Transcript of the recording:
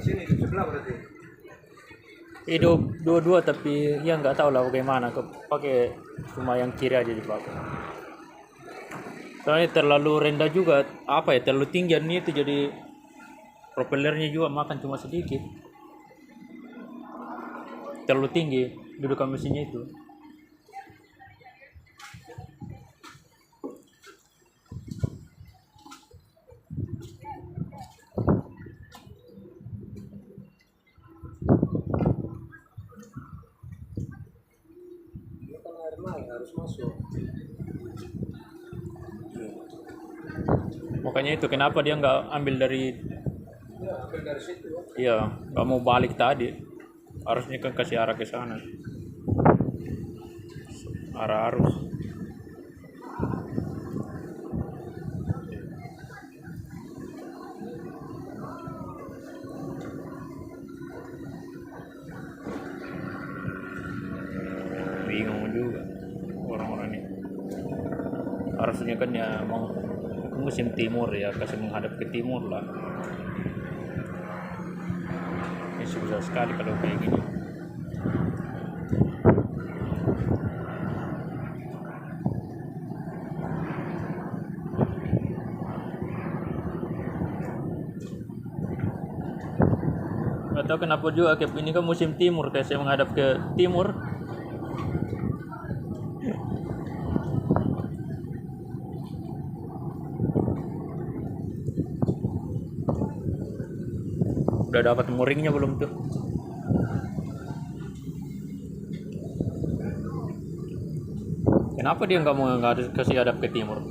Sini di sebelah berarti. Hidup dua-dua tapi ya nggak tahu lah bagaimana pakai cuma yang kiri aja dipakai. Soalnya terlalu rendah juga apa ya terlalu tinggi ini itu jadi propellernya juga makan cuma sedikit. Terlalu tinggi dudukan mesinnya itu. Harus masuk. Makanya itu kenapa dia nggak ambil dari Ya, ambil dari situ. Iya, nggak mau balik tadi. Harusnya kan kasih arah ke sana. Arah arus. Bingung juga orang-orang ini. Harusnya kan ya mau musim timur ya, kasih menghadap ke timur lah. Ini susah sekali kalau kayak gini. Gak tahu kenapa juga kayak ini kan musim timur, kayak saya menghadap ke timur. Udah dapat mooringnya belum tuh? Kenapa dia nggak mau nggak kasih hadap ke timur?